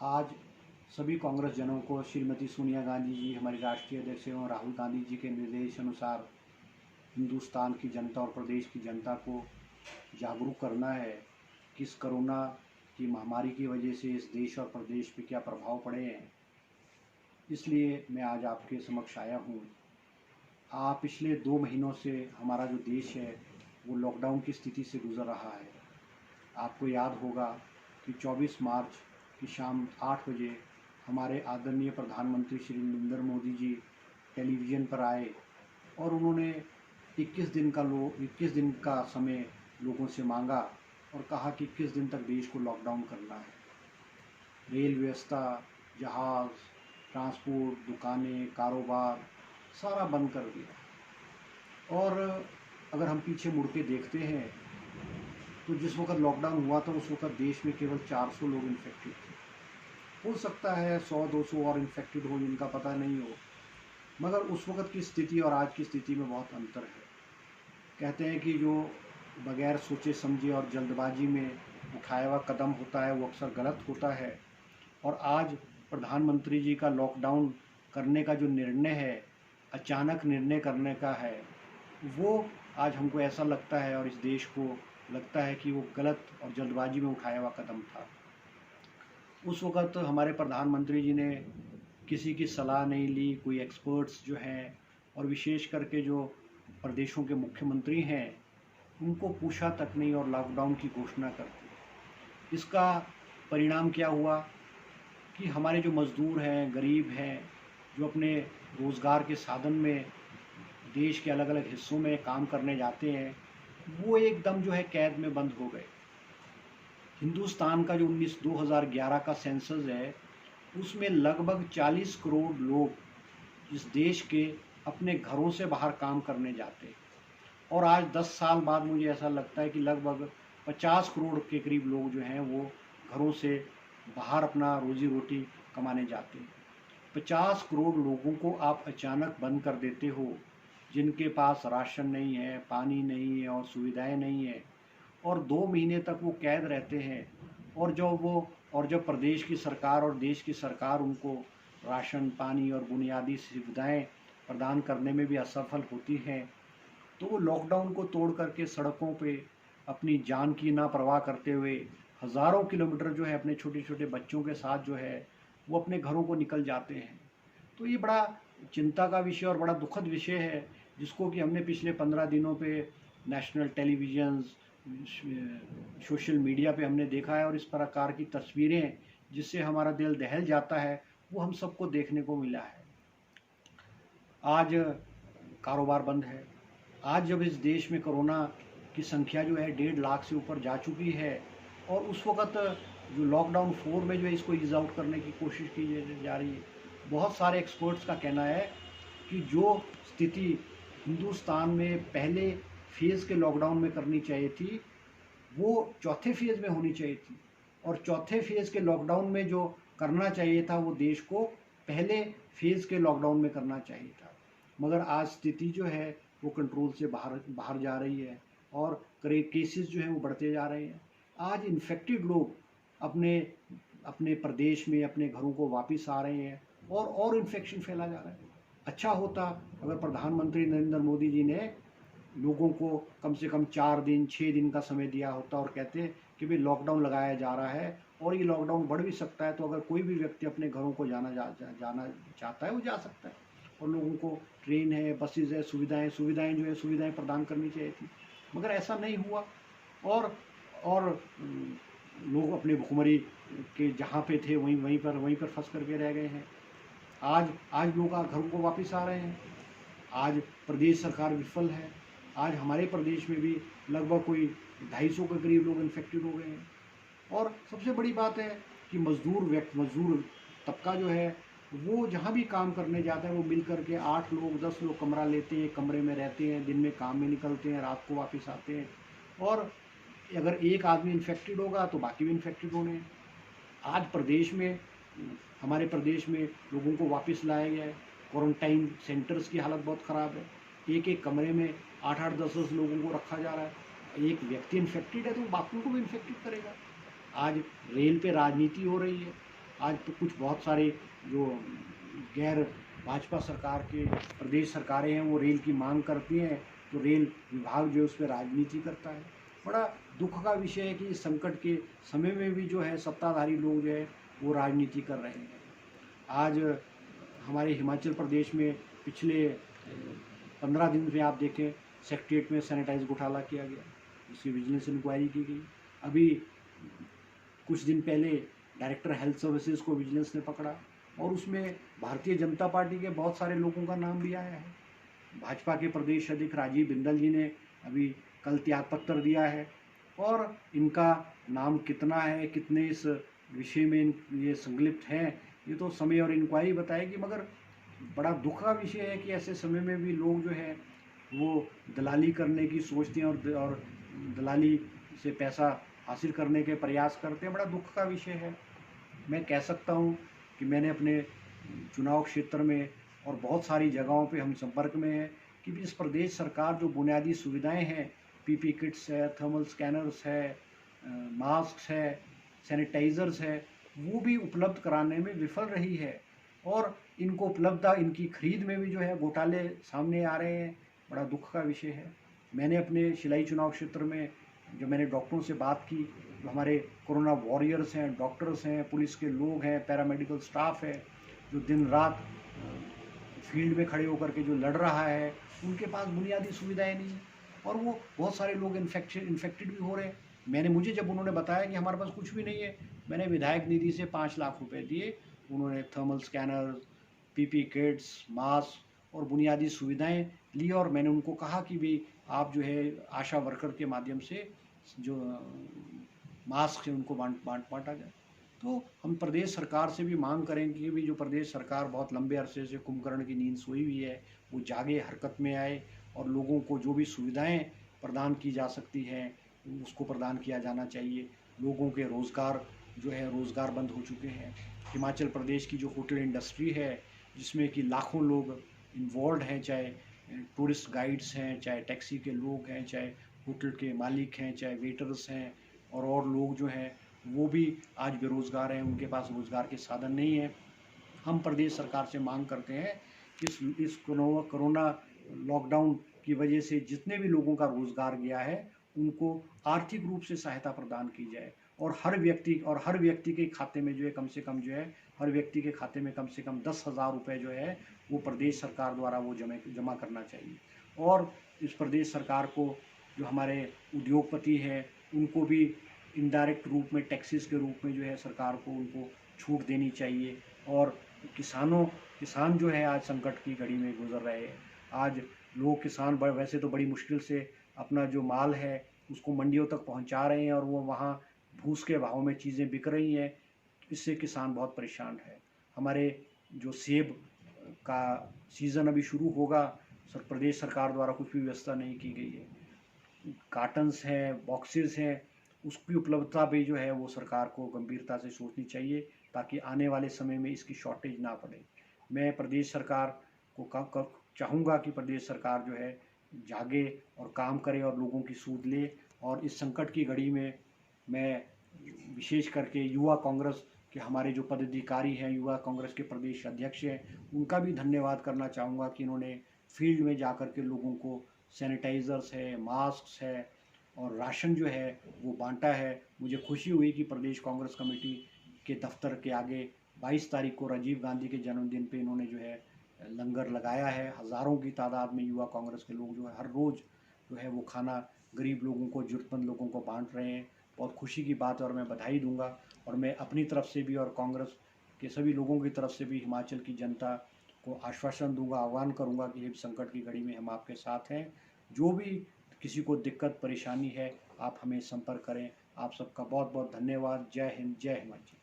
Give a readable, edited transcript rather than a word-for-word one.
आज सभी कांग्रेस जनों को श्रीमती सोनिया गांधी जी, हमारी राष्ट्रीय अध्यक्ष एवं राहुल गांधी जी के निर्देश अनुसार हिंदुस्तान की जनता और प्रदेश की जनता को जागरूक करना है कि इस कोरोना की महामारी की वजह से इस देश और प्रदेश पे क्या प्रभाव पड़े हैं। इसलिए मैं आज आपके समक्ष आया हूँ। पिछले 2 महीनों से हमारा जो देश है वो लॉकडाउन की स्थिति से गुजर रहा है। आपको याद होगा कि 24 मार्च की शाम 8 बजे हमारे आदरणीय प्रधानमंत्री श्री नरेंद्र मोदी जी टेलीविज़न पर आए और उन्होंने 21 दिन का समय लोगों से मांगा और कहा कि 21 दिन तक देश को लॉकडाउन करना है। रेल व्यवस्था, जहाज़, ट्रांसपोर्ट, दुकानें, कारोबार सारा बंद कर दिया। और अगर हम पीछे मुड़ के देखते हैं तो जिस वक्त लॉकडाउन हुआ था उस वक्त देश में केवल 400 लोग इन्फेक्टेड थे। हो सकता है 100-200 और इन्फेक्टेड हो जिनका पता नहीं हो, मगर उस वक्त की स्थिति और आज की स्थिति में बहुत अंतर है। कहते हैं कि जो बगैर सोचे समझे और जल्दबाजी में उठाया हुआ कदम होता है वो अक्सर गलत होता है। और आज प्रधानमंत्री जी का लॉकडाउन करने का जो निर्णय है, अचानक निर्णय करने का है, वो आज हमको ऐसा लगता है और इस देश को लगता है कि वो गलत और जल्दबाजी में उठाया हुआ कदम था। उस वक़्त हमारे प्रधानमंत्री जी ने किसी की सलाह नहीं ली, कोई एक्सपर्ट्स जो हैं और विशेष करके जो प्रदेशों के मुख्यमंत्री हैं उनको पूछा तक नहीं और लॉकडाउन की घोषणा कर दी। इसका परिणाम क्या हुआ कि हमारे जो मज़दूर हैं, गरीब हैं, जो अपने रोज़गार के साधन में देश के अलग अलग हिस्सों में काम करने जाते हैं, वो एकदम जो है कैद में बंद हो गए। हिंदुस्तान का जो 2011 का सेंसस है उसमें लगभग 40 करोड़ लोग इस देश के अपने घरों से बाहर काम करने जाते हैं और आज 10 साल बाद मुझे ऐसा लगता है कि लगभग 50 करोड़ के करीब लोग जो हैं वो घरों से बाहर अपना रोजी रोटी कमाने जाते हैं। 50 करोड़ लोगों को आप अचानक बंद कर देते हो, जिनके पास राशन नहीं है, पानी नहीं है और सुविधाएं नहीं है, और 2 महीने तक वो कैद रहते हैं। और जब प्रदेश की सरकार और देश की सरकार उनको राशन, पानी और बुनियादी सुविधाएं प्रदान करने में भी असफल होती हैं, तो वो लॉकडाउन को तोड़ करके सड़कों पे अपनी जान की ना परवाह करते हुए हज़ारों किलोमीटर जो है अपने छोटे छोटे बच्चों के साथ जो है वो अपने घरों को निकल जाते हैं। तो ये बड़ा चिंता का विषय और बड़ा दुखद विषय है, जिसको कि हमने पिछले 15 दिनों पे नेशनल टेलीविज़न्स, सोशल मीडिया पे हमने देखा है और इस प्रकार की तस्वीरें जिससे हमारा दिल दहल जाता है वो हम सबको देखने को मिला है। आज कारोबार बंद है। आज जब इस देश में कोरोना की संख्या जो है 1.5 लाख से ऊपर जा चुकी है और उस वक़्त जो लॉकडाउन 4 में जो है इसको ईज़ आउट करने की कोशिश की जा रही है। बहुत सारे एक्सपर्ट्स का कहना है कि जो स्थिति हिंदुस्तान में पहले फेज़ के लॉकडाउन में करनी चाहिए थी वो चौथे फेज़ में होनी चाहिए थी, और चौथे फेज़ के लॉकडाउन में जो करना चाहिए था वो देश को पहले फेज़ के लॉकडाउन में करना चाहिए था। मगर आज स्थिति जो है वो कंट्रोल से बाहर जा रही है और केसेस जो हैं वो बढ़ते जा रहे हैं। आज इन्फेक्टेड लोग अपने अपने प्रदेश में अपने घरों को वापस आ रहे हैं और इन्फेक्शन फैला जा रहा है। अच्छा होता अगर प्रधानमंत्री नरेंद्र मोदी जी ने लोगों को कम से कम 4 दिन 6 दिन का समय दिया होता और कहते कि भाई लॉकडाउन लगाया जा रहा है और ये लॉकडाउन बढ़ भी सकता है, तो अगर कोई भी व्यक्ति अपने घरों को जाना चाहता है वो जा सकता है, और लोगों को ट्रेन है, बसेज है, सुविधाएं प्रदान करनी चाहिए थी। मगर ऐसा नहीं हुआ और लोग अपने भुखमरी के जहाँ पे थे वहीं पर फंस करके रह गए हैं। आज लोग घरों को वापस आ रहे हैं। आज प्रदेश सरकार विफल है। आज हमारे प्रदेश में भी लगभग कोई 250 के करीब लोग इन्फेक्टेड हो गए हैं। और सबसे बड़ी बात है कि मजदूर तबका जो है वो जहाँ भी काम करने जाता है वो मिल करके 8 लोग 10 लोग कमरा लेते हैं, कमरे में रहते हैं, दिन में काम में निकलते हैं, रात को वापस आते हैं, और अगर एक आदमी इन्फेक्टेड होगा तो बाकी भी इन्फेक्टेड होने हैं। आज हमारे प्रदेश में लोगों को वापस लाया गया है। क्वारंटाइन सेंटर्स की हालत बहुत ख़राब है। एक कमरे में 8-8, 10-10 लोगों को रखा जा रहा है। एक व्यक्ति इन्फेक्टेड है तो बाकियों को भी इन्फेक्टेड करेगा। आज रेल पे राजनीति हो रही है। आज तो कुछ बहुत सारे जो गैर भाजपा सरकार के प्रदेश सरकारें हैं वो रेल की मांग करती हैं, तो रेल विभाग जो है उस पर राजनीति करता है। बड़ा दुख का विषय है कि इस संकट के समय में भी जो है सत्ताधारी लोग जो है वो राजनीति कर रहे हैं। आज हमारे हिमाचल प्रदेश में पिछले 15 दिन में आप देखें सेक्रेटेरिएट में सैनिटाइज घोटाला किया गया, उसकी विजिलेंस इंक्वायरी की गई। अभी कुछ दिन पहले डायरेक्टर हेल्थ सर्विसेज को विजिलेंस ने पकड़ा और उसमें भारतीय जनता पार्टी के बहुत सारे लोगों का नाम भी आया है। भाजपा के प्रदेश अध्यक्ष राजीव बिंदल जी ने अभी कल त्यागपत्र दिया है और इनका नाम कितना है, कितने इस विषय में ये संलिप्त हैं, ये तो समय और इंक्वायरी बताएगी। मगर बड़ा दुख का विषय है कि ऐसे समय में भी लोग जो है वो दलाली करने की सोचते हैं और दलाली से पैसा हासिल करने के प्रयास करते हैं। बड़ा दुख का विषय है। मैं कह सकता हूँ कि मैंने अपने चुनाव क्षेत्र में और बहुत सारी जगहों पे हम संपर्क में हैं कि इस प्रदेश सरकार जो बुनियादी सुविधाएं हैं, पीपी किट्स है, थर्मल स्कैनर्स है, मास्क है, सैनिटाइज़र्स है, वो भी उपलब्ध कराने में विफल रही है और इनको उपलब्धता, इनकी खरीद में भी जो है घोटाले सामने आ रहे हैं। बड़ा दुख का विषय है। मैंने अपने शिलाई चुनाव क्षेत्र में जो मैंने डॉक्टरों से बात की, जो हमारे कोरोना वॉरियर्स हैं, डॉक्टर्स हैं, पुलिस के लोग हैं, पैरामेडिकल स्टाफ है, जो दिन रात फील्ड में खड़े होकर के जो लड़ रहा है, उनके पास बुनियादी सुविधाएं नहीं है और वो बहुत सारे लोग इन्फेक्टेड भी हो रहे हैं। मुझे जब उन्होंने बताया कि हमारे पास कुछ भी नहीं है, मैंने विधायक निधि से 5 लाख रुपए दिए। उन्होंने thermal scanner, PP kits, mask और बुनियादी सुविधाएं ली और मैंने उनको कहा कि भी आप जो है आशा वर्कर के माध्यम से जो मास्क है उनको बांटा जाए। तो हम प्रदेश सरकार से भी मांग करेंगे कि भी जो प्रदेश सरकार बहुत लंबे अरसे से कुंभकर्ण की नींद सोई हुई है, वो जागे, हरकत में आए और लोगों को जो भी सुविधाएं प्रदान की जा सकती हैं उसको प्रदान किया जाना चाहिए। लोगों के रोज़गार जो है रोज़गार बंद हो चुके हैं। हिमाचल प्रदेश की जो होटल इंडस्ट्री है जिसमें कि लाखों लोग इन्वॉल्व हैं, चाहे टूरिस्ट गाइड्स हैं, चाहे टैक्सी के लोग हैं, चाहे होटल के मालिक हैं, चाहे वेटर्स हैं और लोग जो हैं वो भी आज बेरोज़गार हैं, उनके पास रोज़गार के साधन नहीं है। हम प्रदेश सरकार से मांग करते हैं कि इस कोरोना लॉकडाउन की वजह से जितने भी लोगों का रोज़गार गया है उनको आर्थिक रूप से सहायता प्रदान की जाए और हर व्यक्ति के खाते में जो है कम से कम जो है हर व्यक्ति के खाते में कम से कम 10,000 रुपये जो है वो प्रदेश सरकार द्वारा वो जमा करना चाहिए। और इस प्रदेश सरकार को जो हमारे उद्योगपति हैं उनको भी इनडायरेक्ट रूप में टैक्सेस के रूप में जो है सरकार को उनको छूट देनी चाहिए। और किसान जो है आज संकट की घड़ी में गुजर रहे हैं। आज लोग किसान वैसे तो बड़ी मुश्किल से अपना जो माल है उसको मंडियों तक पहुंचा रहे हैं और वो वहाँ भूस के भाव में चीज़ें बिक रही हैं। इससे किसान बहुत परेशान है। हमारे जो सेब का सीज़न अभी शुरू होगा, प्रदेश सरकार द्वारा कुछ भी व्यवस्था नहीं की गई है। कार्टन्स हैं, बॉक्सेस हैं, उसकी उपलब्धता भी जो है वो सरकार को गंभीरता से सोचनी चाहिए ताकि आने वाले समय में इसकी शॉर्टेज ना पड़े। मैं प्रदेश सरकार को चाहूँगा कि प्रदेश सरकार जो है जागे और काम करे और लोगों की सूध ले। और इस संकट की घड़ी में मैं विशेष करके युवा कांग्रेस के हमारे जो पदाधिकारी हैं, युवा कांग्रेस के प्रदेश अध्यक्ष हैं, उनका भी धन्यवाद करना चाहूँगा कि इन्होंने फील्ड में जा कर के लोगों को सैनिटाइज़र्स है, मास्क है और राशन जो है वो बांटा है। मुझे खुशी हुई कि प्रदेश कांग्रेस कमेटी के दफ्तर के आगे 22 तारीख को राजीव गांधी के जन्मदिन पे इन्होंने जो है लंगर लगाया है। हज़ारों की तादाद में युवा कांग्रेस के लोग जो है हर रोज़ जो है वो खाना गरीब लोगों को, ज़रूरतमंद लोगों को बांट रहे हैं। बहुत खुशी की बात है और मैं बधाई दूंगा। और मैं अपनी तरफ से भी और कांग्रेस के सभी लोगों की तरफ से भी हिमाचल की जनता को आश्वासन दूंगा, आह्वान करूंगा कि इस संकट की घड़ी में हम आपके साथ हैं। जो भी किसी को दिक्कत परेशानी है आप हमें संपर्क करें। आप सबका बहुत बहुत धन्यवाद। जय हिंद, जय हिमाचल।